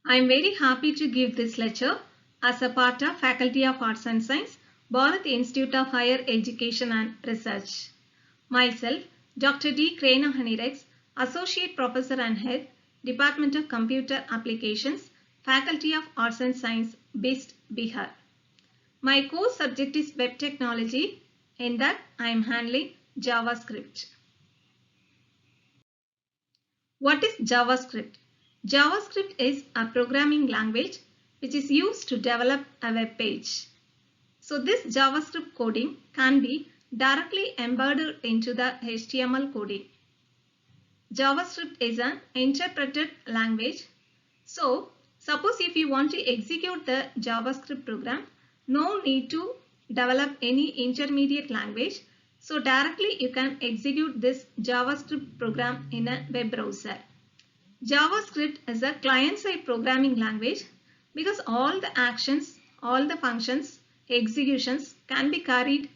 I am very happy to give this lecture as a part of Faculty of Arts and Science, Bharat Institute of Higher Education and Research. Myself, Dr. D. Krena, Associate Professor and Head, Department of Computer Applications, Faculty of Arts and Science, BIST, Bihar. My core subject is Web Technology. In that, I am handling JavaScript. What is JavaScript? JavaScript is a programming language which is used to develop a web page. So this JavaScript coding can be directly embedded into the HTML coding. JavaScript is an interpreted language. So suppose if you want to execute the JavaScript program, no need to develop any intermediate language. So directly you can execute this JavaScript program in a web browser. JavaScript is a client-side programming language because all the actions, all the functions, executions can be carried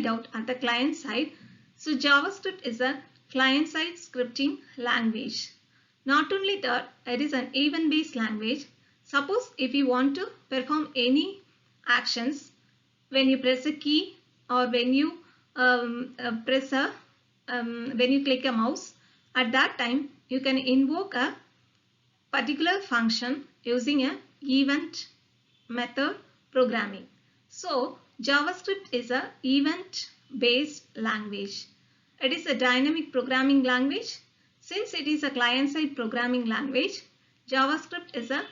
out at the client side. So JavaScript is a client-side scripting language. Not only that, it is an event-based language. Suppose if you want to perform any actions when you press a key or when you when you click a mouse, at that time you can invoke a particular function using an event method programming. So JavaScript is an event-based language. It is a dynamic programming language. Since it is a client-side programming language, JavaScript is a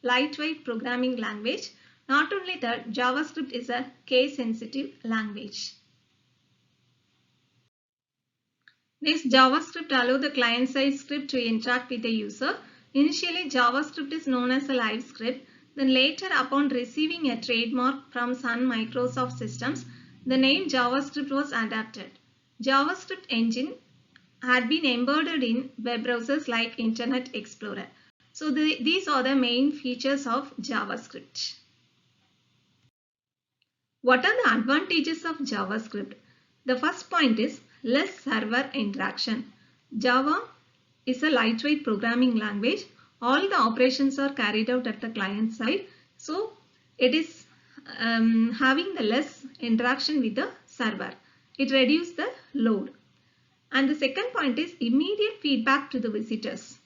lightweight programming language. Not only that, JavaScript is a case-sensitive language. Next, JavaScript allows the client-side script to interact with the user. Initially, JavaScript is known as a live script. Then later, upon receiving a trademark from Sun Microsoft Systems, the name JavaScript was adapted. JavaScript engine had been embedded in web browsers like Internet Explorer. So these are the main features of JavaScript. What are the advantages of JavaScript? The first point is less server interaction. Java is a lightweight programming language. All the operations are carried out at the client side. So it is having the less interaction with the server. It reduces the load. And the second point is immediate feedback to the visitors.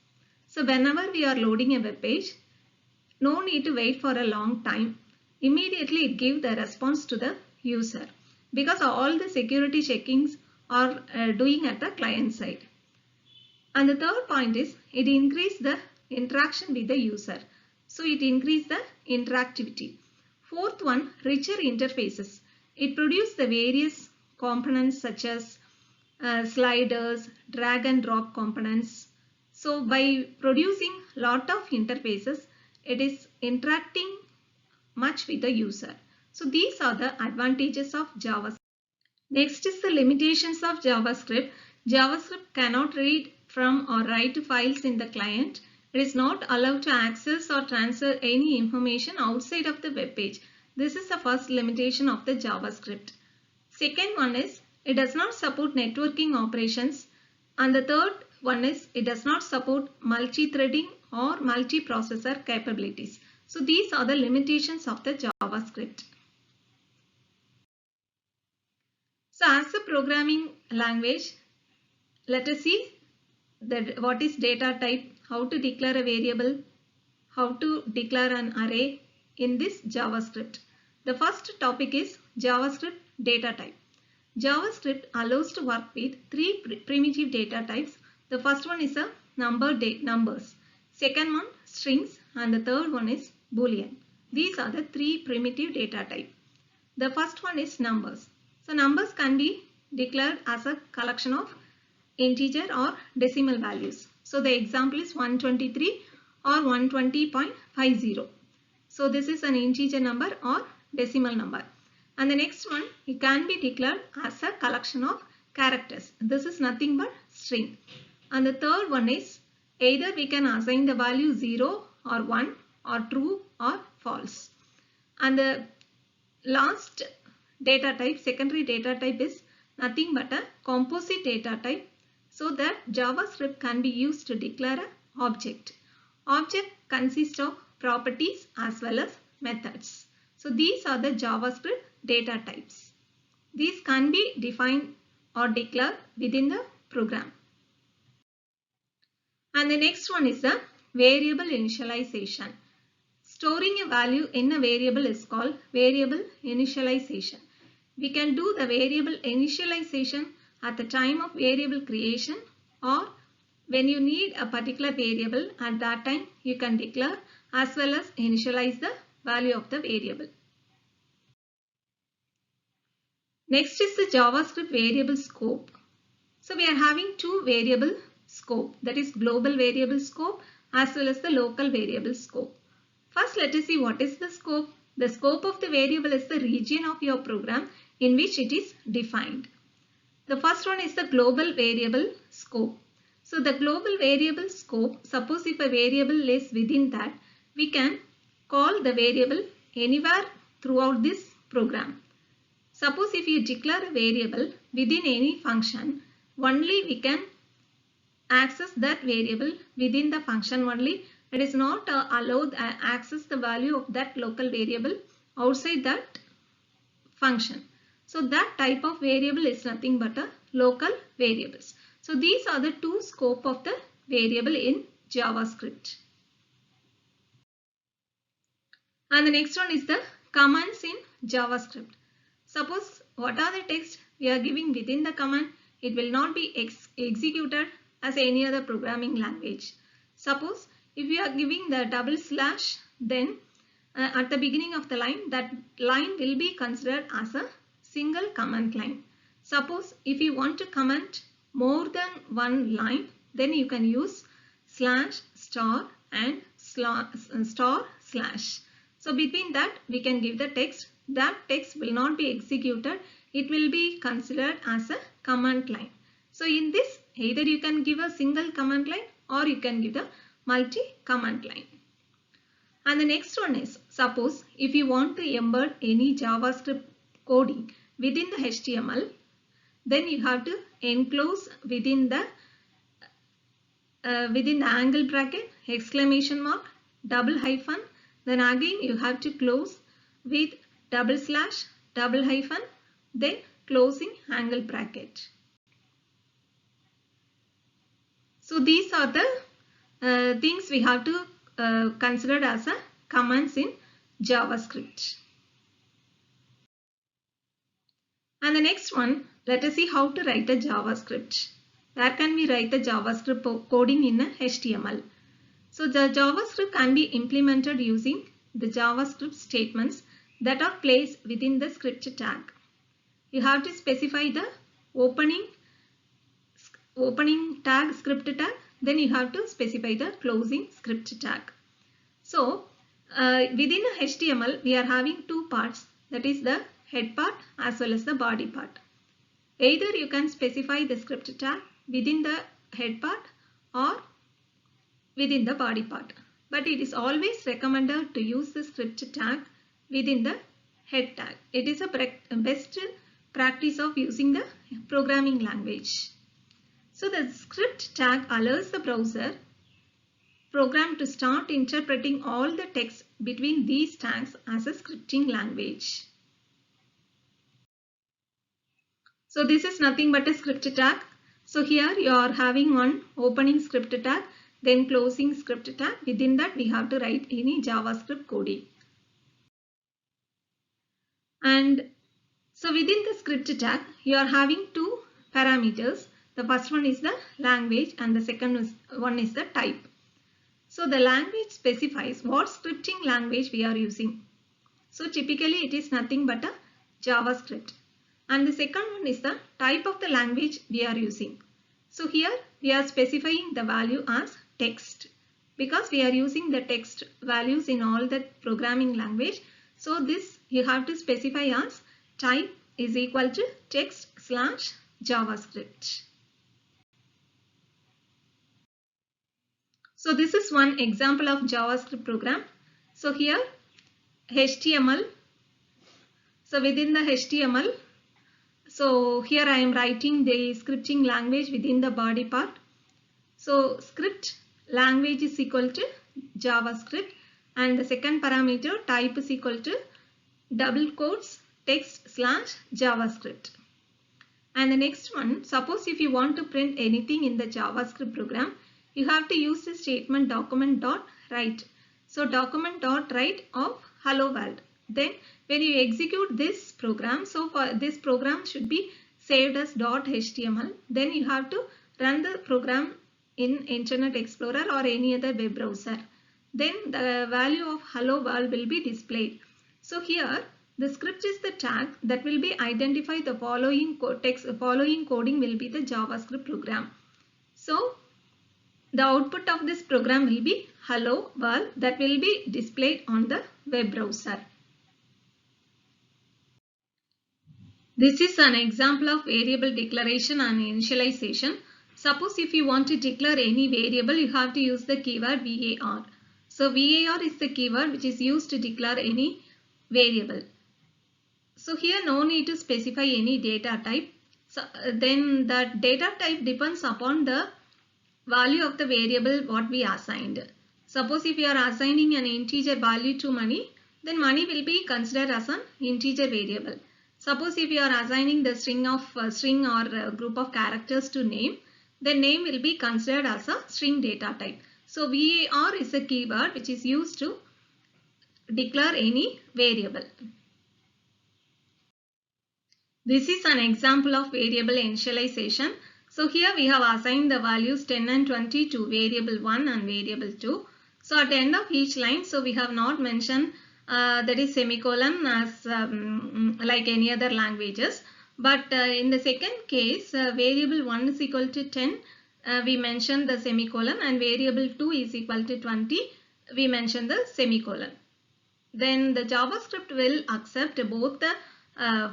So whenever we are loading a web page, no need to wait for a long time. Immediately it gives the response to the user because all the security checkings are doing at the client side. And the third point is it increases the interaction with the user. So it increases the interactivity. Fourth one, richer interfaces. It produces the various components such as sliders, drag and drop components. So by producing lot of interfaces, it is interacting much with the user. So these are the advantages of JavaScript. Next is the limitations of JavaScript. JavaScript cannot read from or write files in the client. It is not allowed to access or transfer any information outside of the web page. This is the first limitation of the JavaScript. Second one is it does not support networking operations. And the third one is it does not support multi-threading or multi-processor capabilities. So these are the limitations of the JavaScript. So as a programming language, let us see what is data type, how to declare a variable, how to declare an array in this JavaScript. The first topic is JavaScript data type. JavaScript allows to work with three primitive data types. The first one is a numbers. Second one strings and the third one is Boolean. These are the three primitive data type. The first one is numbers. So numbers can be declared as a collection of integer or decimal values. So the example is 123 or 120.50. So this is an integer number or decimal number. And the next one, it can be declared as a collection of characters. This is nothing but string. And the third one is either we can assign the value 0 or 1 or true or false. And the last data type, secondary data type is nothing but a composite data type. So that JavaScript can be used to declare an object. Object consists of properties as well as methods. So these are the JavaScript data types. These can be defined or declared within the program. And the next one is the variable initialization. Storing a value in a variable is called variable initialization. We can do the variable initialization at the time of variable creation, or when you need a particular variable, at that time you can declare as well as initialize the value of the variable. Next is the JavaScript variable scope. So we are having two variable scope, that is global variable scope as well as the local variable scope. First, let us see what is the scope. The scope of the variable is the region of your program in which it is defined. The first one is the global variable scope. So the global variable scope, suppose if a variable is within that, we can call the variable anywhere throughout this program. Suppose if you declare a variable within any function, only we can access that variable within the function only. It is not allowed to access the value of that local variable outside that function. So that type of variable is nothing but a local variables. So these are the two scope of the variable in JavaScript. And the next one is the commands in JavaScript. Suppose what are the text we are giving within the command, it will not be executed as any other programming language. Suppose if you are giving the double slash, then at the beginning of the line, that line will be considered as a single command line. Suppose if you want to comment more than one line, then you can use slash, star and star slash. So between that we can give the text. That text will not be executed. It will be considered as a command line. So in this, either you can give a single command line or you can give the multi-command line. And the next one is, suppose if you want to embed any JavaScript coding within the HTML, then you have to enclose within the angle bracket, exclamation mark, double hyphen, then again you have to close with double slash, double hyphen, then closing angle bracket. So these are the things we have to consider as a commands in JavaScript. And the next one, let us see how to write a JavaScript. Where can we write the JavaScript coding in a HTML? So the JavaScript can be implemented using the JavaScript statements that are placed within the script tag. You have to specify the opening tag, script tag, then you have to specify the closing script tag. So within a HTML we are having two parts, that is the head part as well as the body part. Either you can specify the script tag within the head part or within the body part, but it is always recommended to use the script tag within the head tag. It is a best practice of using the programming language. So the script tag allows the browser program to start interpreting all the text between these tags as a scripting language. So this is nothing but a script tag. So here you are having one opening script tag, then closing script tag. Within that we have to write any JavaScript coding. And so within the script tag you are having two parameters. The first one is the language and the second one is the type. So the language specifies what scripting language we are using. So typically it is nothing but a JavaScript. And the second one is the type of the language we are using. So here we are specifying the value as text because we are using the text values in all the programming language. So this you have to specify as type is equal to text slash JavaScript. So this is one example of JavaScript program. So here HTML. So within the HTML, so here I am writing the scripting language within the body part. So script language is equal to JavaScript, and the second parameter type is equal to double quotes text / JavaScript. And the next one, suppose if you want to print anything in the JavaScript program, you have to use the statement document.write. So document.write of hello world. Then when you execute this program, so for this program should be saved as .html. Then you have to run the program in Internet Explorer or any other web browser. Then the value of hello world will be displayed. So here the script is the tag that will be identify the following coding will be the JavaScript program. So the output of this program will be hello world that will be displayed on the web browser. This is an example of variable declaration and initialization. Suppose if you want to declare any variable, you have to use the keyword var. So var is the keyword which is used to declare any variable. So here no need to specify any data type. So then that data type depends upon the value of the variable what we assigned. Suppose if you are assigning an integer value to money, then money will be considered as an integer variable. Suppose if you are assigning the string or a group of characters to name, then name will be considered as a string data type. So var is a keyword which is used to declare any variable. This is an example of variable initialization. So here we have assigned the values 10 and 20 to variable 1 and variable 2. So at the end of each line, so we have not mentioned that is semicolon as like any other languages. But in the second case, variable 1 is equal to 10, we mentioned the semicolon, and variable 2 is equal to 20, we mentioned the semicolon. Then the JavaScript will accept both the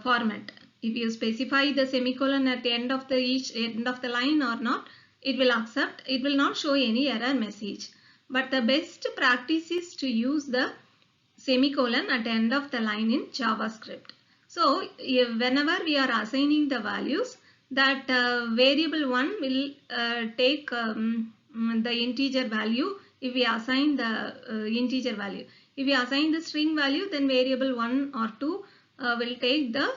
format. If you specify the semicolon at the end of the line or not, it will accept. It will not show any error message. But the best practice is to use the semicolon at the end of the line in JavaScript. So whenever we are assigning the values, that variable 1 will take the integer value if we assign the integer value. If we assign the string value, then variable 1 or 2 will take the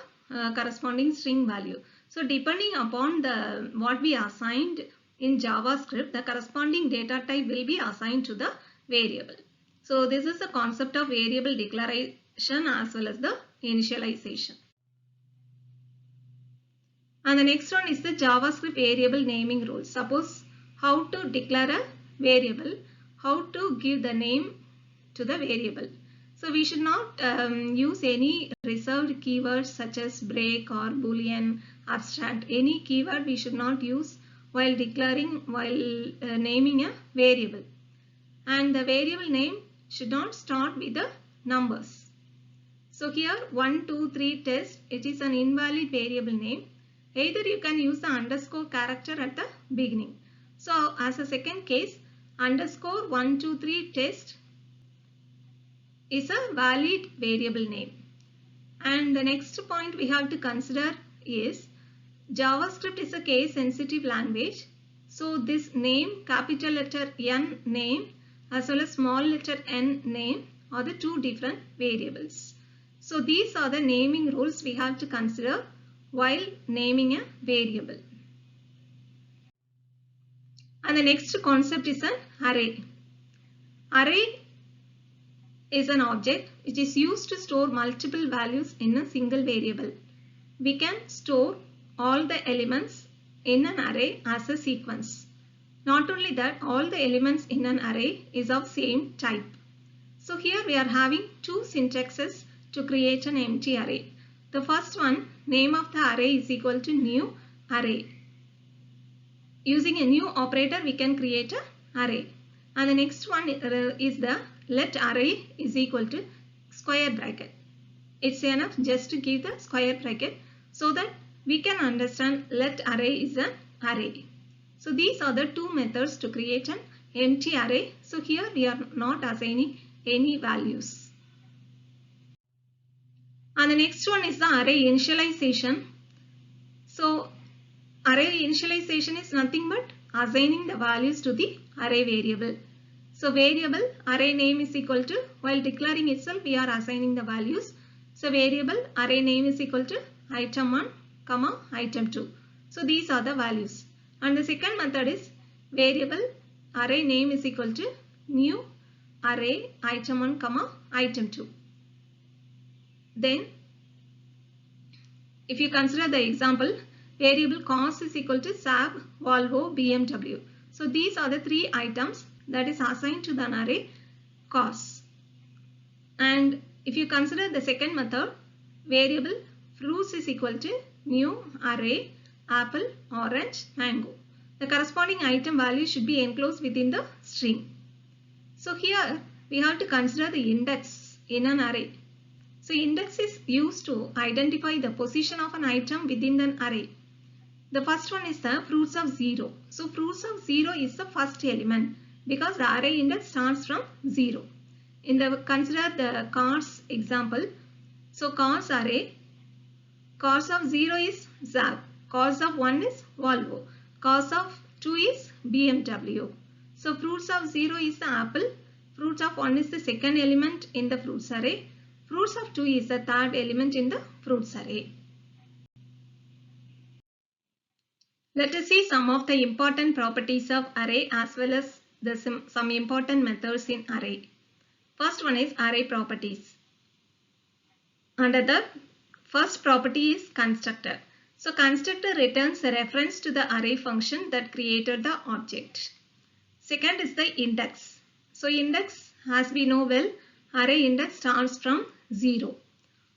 corresponding string value. So depending upon the what we assigned in JavaScript, the corresponding data type will be assigned to the variable. So this is the concept of variable declaration as well as the initialization. And the next one is the JavaScript variable naming rules. Suppose how to declare a variable, how to give the name to the variable. So we should not use any reserved keywords such as break or boolean, abstract. Any keyword we should not use while naming a variable. And the variable name should not start with the numbers. So here 1, 2, 3 test, it is an invalid variable name. Either you can use the underscore character at the beginning. So as a second case, underscore 1, 2, 3 test is a valid variable name. And the next point we have to consider is JavaScript is a case sensitive language. So this name, capital letter N name as well as small letter n name are the two different variables. So these are the naming rules we have to consider while naming a variable. And the next concept is an array. Array is an object which is used to store multiple values in a single variable. We can store all the elements in an array as a sequence. Not only that, all the elements in an array is of same type. So here we are having two syntaxes to create an empty array. The first one, name of the array is equal to new array. Using a new operator, we can create an array. And the next one is the let array is equal to square bracket. It's enough just to give the square bracket so that we can understand let array is an array. So these are the two methods to create an empty array. So here we are not assigning any values. And the next one is the array initialization. So array initialization is nothing but assigning the values to the array variable. So variable array name is equal to, while declaring itself we are assigning the values. So variable array name is equal to item 1 comma item 2. So these are the values. And the second method is variable array name is equal to new array item 1 comma item 2. Then if you consider the example, variable cost is equal to Saab, Volvo, BMW. So these are the three items that is assigned to the array costs. And if you consider the second method, variable fruits is equal to new array apple, orange, mango. The corresponding item value should be enclosed within the string. So here we have to consider the index in an array. So index is used to identify the position of an item within an array. The first one is the fruits of 0. So fruits of 0 is the first element because the array index starts from 0. Consider the cars example. So cars array, cars of 0 is Zab, cars of 1 is Volvo, cars of 2 is BMW. So fruits of 0 is the apple, fruits of 1 is the second element in the fruits array, fruits of 2 is the third element in the fruits array. Let us see some of the important properties of array as well as some important methods in array. First one is array properties. Under the first property is constructor. So constructor returns a reference to the array function that created the object. Second is the index. So index, as we know well, array index starts from 0.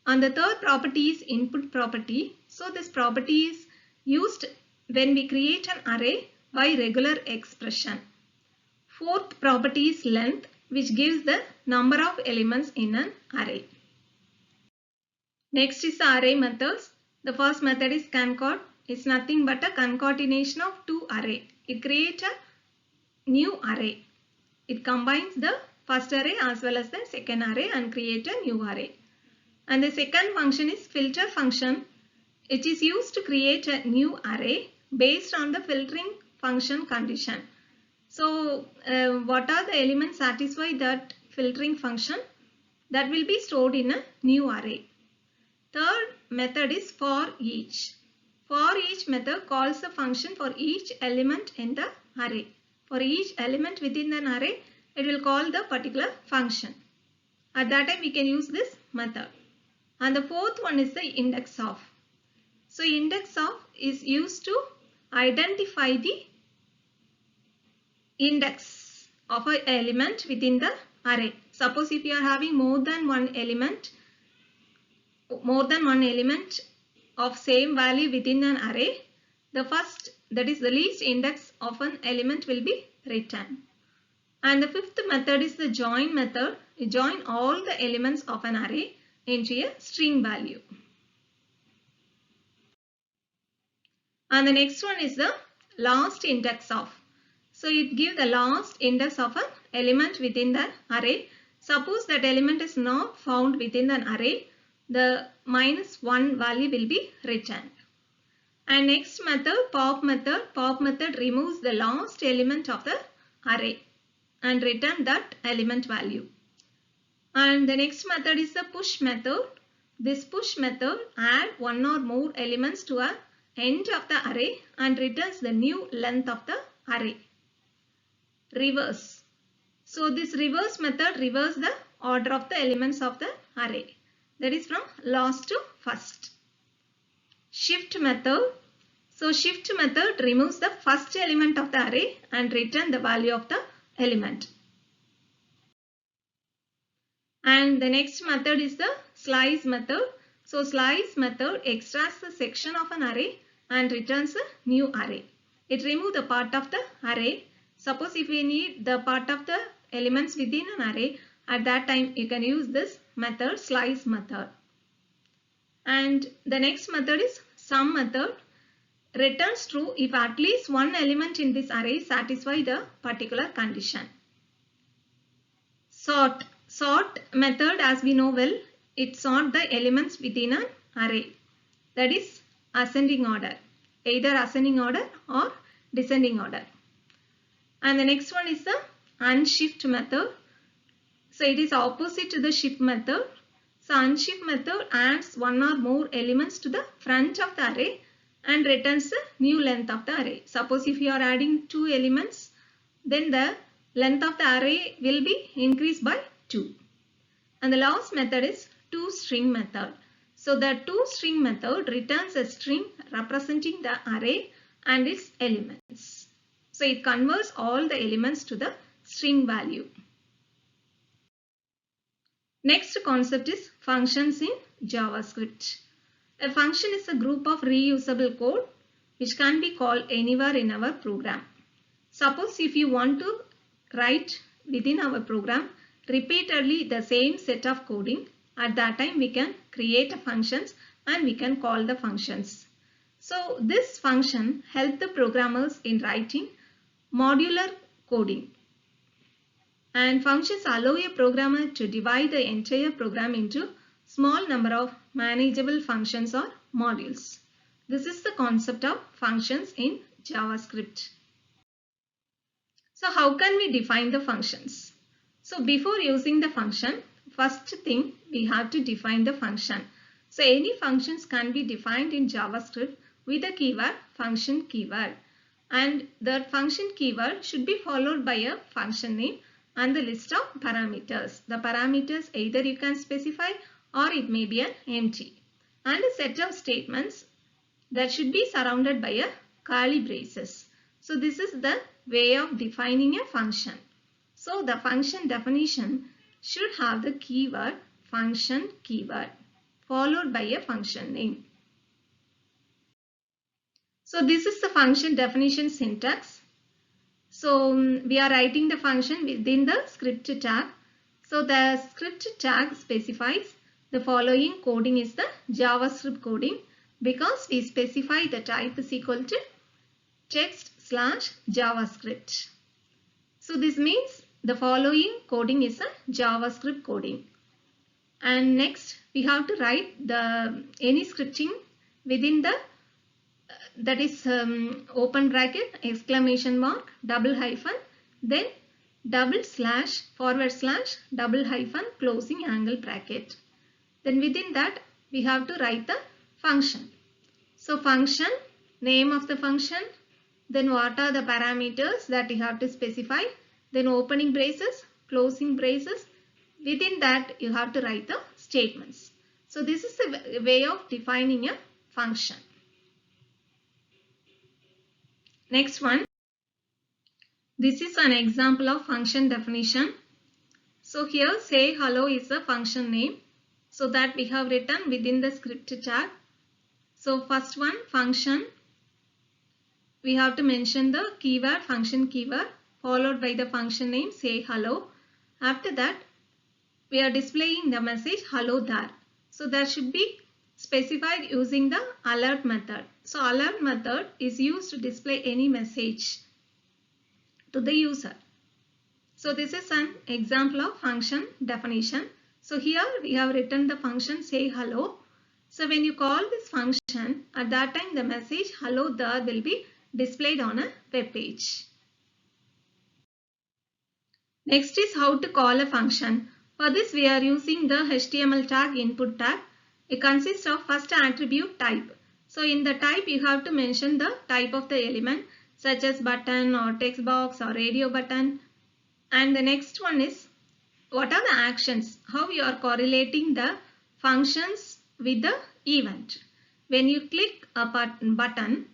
And the third property is input property. So this property is used when we create an array by regular expression. Fourth property is length, which gives the number of elements in an array. Next is the array methods. The first method is concat. It's nothing but a concatenation of two arrays. It creates a new array. It combines the first array as well as the second array and create a new array. And the second function is filter function. It is used to create a new array based on the filtering function condition. So what are the elements satisfy that filtering function? That will be stored in a new array. Third method is for each. For each method calls the function for each element in the array. For each element within an array, it will call the particular function. At that time we can use this method. And the fourth one is the index of. So index of is used to identify the index of an element within the array. Suppose if you are having more than one element of same value within an array, the first, that is the least index of an element will be returned. And the fifth method is the join method. You join all the elements of an array into a string value. And the next one is the last index of. So it gives the last index of an element within the array. Suppose that element is not found within an array, the -1 value will be returned. And next method, pop method. Pop method removes the last element of the array and return that element value. And the next method is the push method. This push method adds one or more elements to an end of the array and returns the new length of the array. Reverse. So this reverse method reverses the order of the elements of the array. That is from last to first. Shift method. So shift method removes the first element of the array and returns the value of the element. And the next method is the slice method. So slice method extracts the section of an array and returns a new array. It removes the part of the array. Suppose if we need the part of the elements within an array, at that time you can use this method, slice method. And the next method is sum method. Returns true if at least one element in this array satisfies the particular condition. Sort. Sort method, as we know well, it sorts the elements within an array. That is ascending order. Either ascending order or descending order. And the next one is the unshift method. So it is opposite to the shift method. So unshift method adds one or more elements to the front of the array and returns the new length of the array. Suppose if you are adding 2 elements, then the length of the array will be increased by 2. And the last method is toString method. So the toString method returns a string representing the array and its elements. So it converts all the elements to the string value. Next concept is functions in JavaScript. A function is a group of reusable code which can be called anywhere in our program. Suppose if you want to write within our program repeatedly the same set of coding, at that time we can create functions and we can call the functions. So this function helps the programmers in writing modular coding. And functions allow a programmer to divide the entire program into small number of manageable functions or modules. This is the concept of functions in JavaScript. So how can we define the functions? So before using the function, first thing we have to define the function. So any functions can be defined in JavaScript with the keyword function keyword. And the function keyword should be followed by a function name and the list of parameters. The parameters either you can specify or it may be an empty. And a set of statements that should be surrounded by a curly braces. So this is the way of defining a function. So the function definition should have the keyword function keyword followed by a function name. So this is the function definition syntax. So we are writing the function within the script tag. So the script tag specifies the following coding is the JavaScript coding because we specify the type is equal to text/JavaScript. So this means the following coding is a JavaScript coding. And next we have to write the any scripting within the that is open bracket, exclamation mark, double hyphen, then double slash, forward slash, double hyphen, closing angle bracket. Then within that we have to write the function. So function, name of the function, then what are the parameters that you have to specify, then opening braces, closing braces. Within that you have to write the statements. So this is a way of defining a function. Next one, this is an example of function definition. So here say hello is a function name. So that we have written within the script tag. So first one function, we have to mention the keyword function keyword followed by the function name say hello. After that we are displaying the message hello there. So that should be specified using the alert method. So alert method is used to display any message to the user. So this is an example of function definition. So here we have written the function say hello. So when you call this function, at that time the message hello there will be displayed on a web page. Next is how to call a function. For this we are using the HTML tag input tag. It consists of first attribute type. So in the type you have to mention the type of the element such as button or text box or radio button. And the next one is what are the actions, how you are correlating the functions with the event. When you click a button,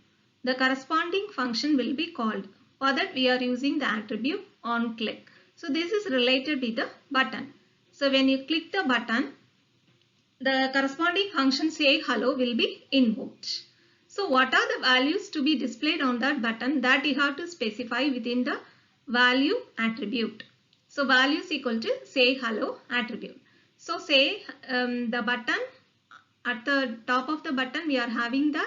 the corresponding function will be called. For that we are using the attribute onClick. So this is related with the button. So when you click the button, the corresponding function say hello will be invoked. So what are the values to be displayed on that button, that you have to specify within the value attribute. So value is equal to say hello attribute. So say the button, at the top of the button we are having the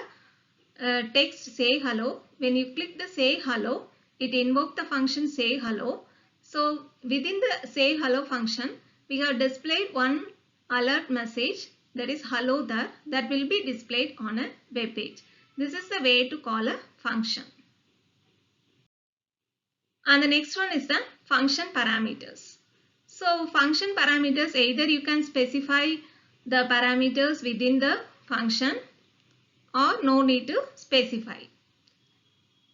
text say hello. When you click the say hello, it invokes the function say hello. So within the say hello function we have displayed one alert message, that is hello there, that will be displayed on a web page. This is the way to call a function. And the next one is the function parameters. So function parameters, either you can specify the parameters within the function or no need to specify.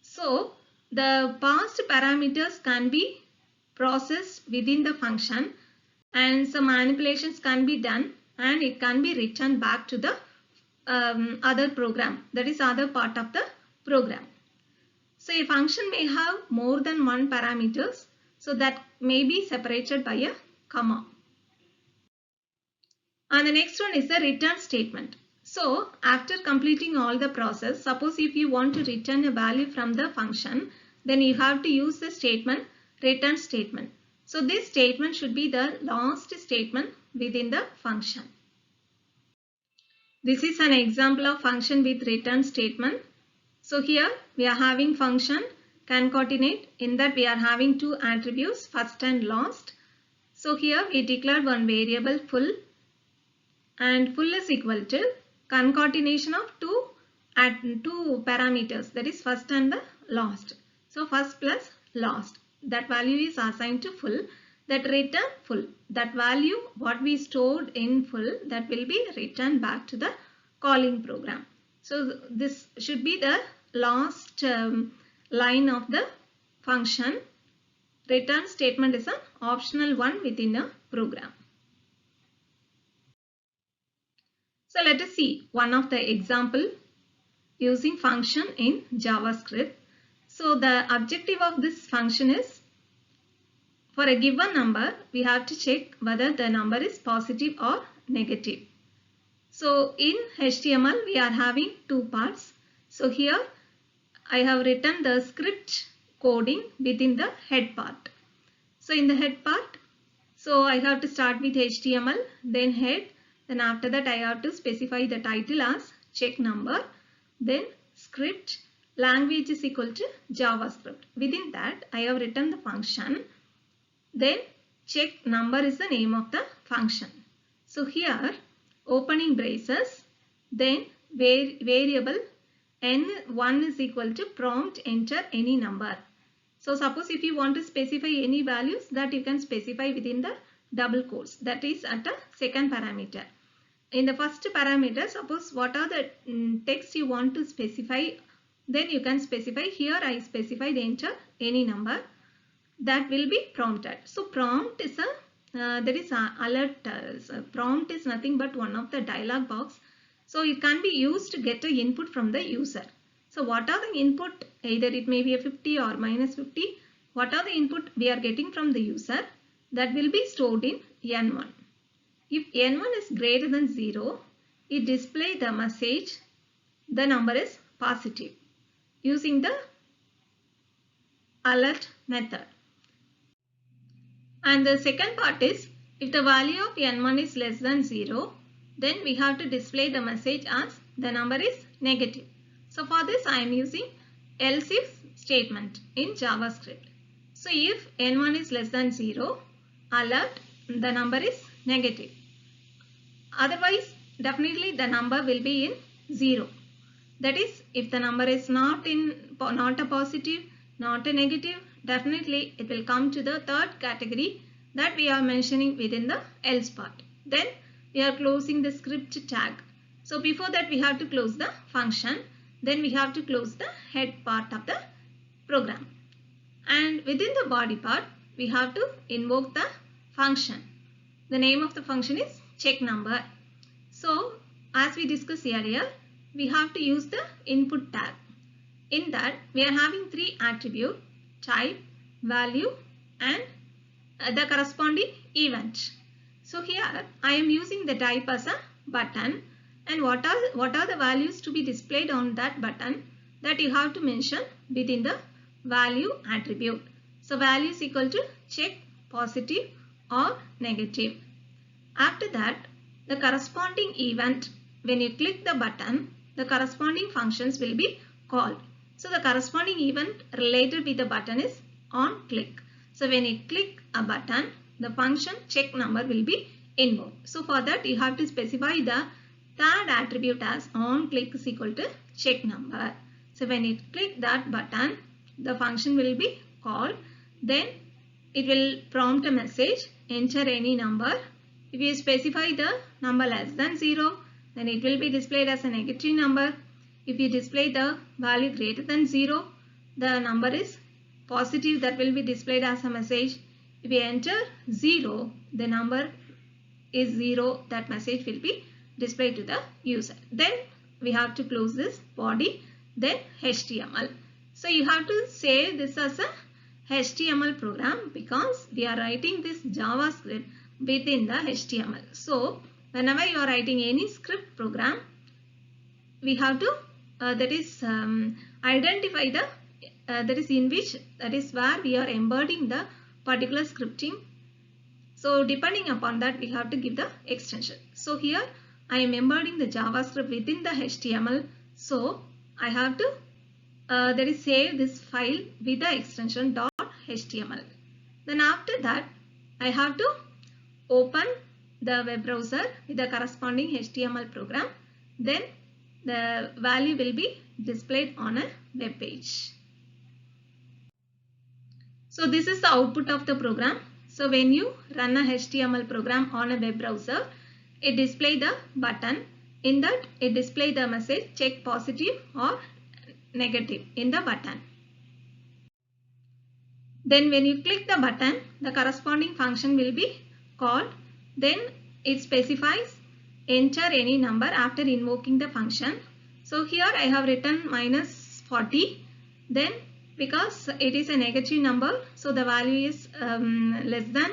So the passed parameters can be processed within the function and some manipulations can be done and it can be returned back to the other program, that is other part of the program. So a function may have more than one parameters, so that may be separated by a comma. And the next one is the return statement. So after completing all the process, suppose if you want to return a value from the function, then you have to use the statement return statement. So this statement should be the last statement within the function. This is an example of function with return statement. So here we are having function concatenate, in that we are having two attributes, first and last. So here we declared one variable full, and full is equal to concatenation of two parameters, that is first and the last. So first plus last, that value is assigned to full, that return full, that value what we stored in full, that will be returned back to the calling program. So this should be the last line of the function. Return statement is an optional one within a program. So let us see one of the example using function in JavaScript. So the objective of this function is, for a given number, we have to check whether the number is positive or negative. So in HTML, we are having two parts. So here I have written the script coding within the head part. So in the head part, so I have to start with HTML, then head, then after that I have to specify the title as check number, then script, language is equal to JavaScript. Within that I have written the function, then check number is the name of the function. So here opening braces, then variable n1 is equal to prompt enter any number. So suppose if you want to specify any values, that you can specify within the double quotes, that is at a second parameter. In the first parameter, suppose what are the text you want to specify, then you can specify. Here I specified enter any number, that will be prompted. So prompt is there is a alert. Prompt is nothing but one of the dialog box. So it can be used to get an input from the user. So what are the input? Either it may be a 50 or minus 50. What are the input we are getting from the user? That will be stored in N1. If N1 is greater than 0, it displays the message the number is positive using the alert method. And the second part is, if the value of N1 is less than 0, then we have to display the message as the number is negative. So for this I am using else if statement in JavaScript. So if N1 is less than 0, alert the number is negative. Otherwise definitely the number will be in 0. That is, if the number is not a positive, not a negative, definitely it will come to the third category that we are mentioning within the else part. Then we are closing the script tag. So before that we have to close the function, then we have to close the head part of the program. And within the body part we have to invoke the function. The name of the function is check number. So as we discussed earlier, we have to use the input tag. In that we are having three attributes: type, value and the corresponding event. So here I am using the type as a button, and what are the values to be displayed on that button, that you have to mention within the value attribute. So value is equal to check positive or negative. After that, the corresponding event, when you click the button, the corresponding functions will be called. So the corresponding event related with the button is on click. So when you click a button, the function check number will be invoked. So for that you have to specify the third attribute as on click is equal to check number. So when you click that button, the function will be called. Then it will prompt a message, enter any number. If you specify the number less than 0, then it will be displayed as a negative number. If you display the value greater than 0, the number is positive, that will be displayed as a message. If you enter 0, the number is 0, that message will be displayed to the user. Then we have to close this body, then HTML. So you have to save this as a HTML program because we are writing this JavaScript within the HTML. So whenever you are writing any script program, we have to identify the that is where we are embedding the particular scripting. So depending upon that, we have to give the extension. So here I am embedding the JavaScript within the HTML. So I have to save this file with the extension .html. Then after that, I have to open the web browser with the corresponding HTML program. Then the value will be displayed on a web page. So this is the output of the program. So when you run a HTML program on a web browser, it displays the button. In that, it displays the message check positive or negative in the button. Then when you click the button, the corresponding function will be called. Then it specifies enter any number after invoking the function. So here I have written -40. Then because it is a negative number, so the value is less than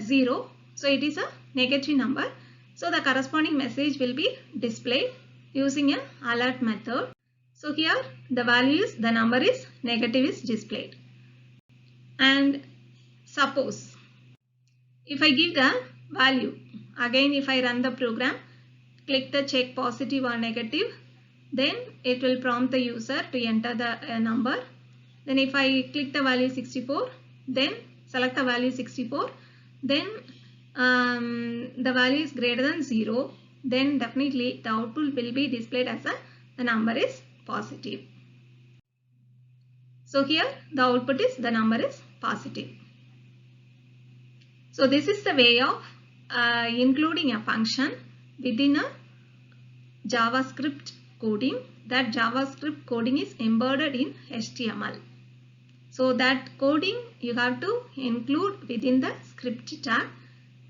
0. So it is a negative number. So the corresponding message will be displayed using an alert method. So here the value is, the number is negative is displayed. And suppose if I give the value, again if I run the program, click the check positive or negative, then it will prompt the user to enter the number. Then if I click the value 64, then select the value 64, then the value is greater than 0, then definitely the output will be displayed as the number is positive. So here the output is the number is positive. So this is the way of including a function within a JavaScript coding. That JavaScript coding is embedded in HTML. So that coding you have to include within the script tag.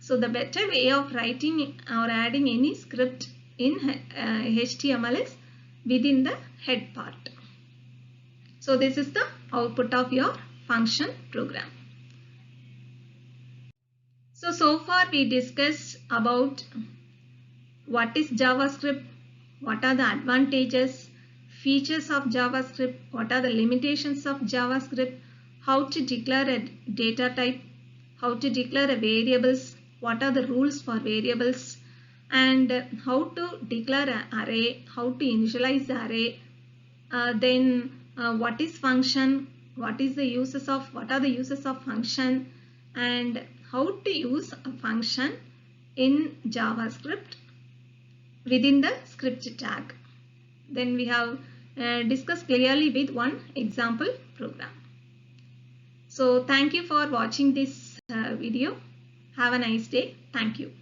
So the better way of writing or adding any script in HTML is within the head part. So this is the output of your function program. So far we discussed about what is JavaScript, what are the advantages, features of JavaScript, what are the limitations of JavaScript, how to declare a data type, how to declare a variables, what are the rules for variables, and how to declare an array, how to initialize the array, what is function, what are the uses of function, and how to use a function in JavaScript within the script tag. Then we have discussed clearly with one example program. So thank you for watching this video. Have a nice day. Thank you.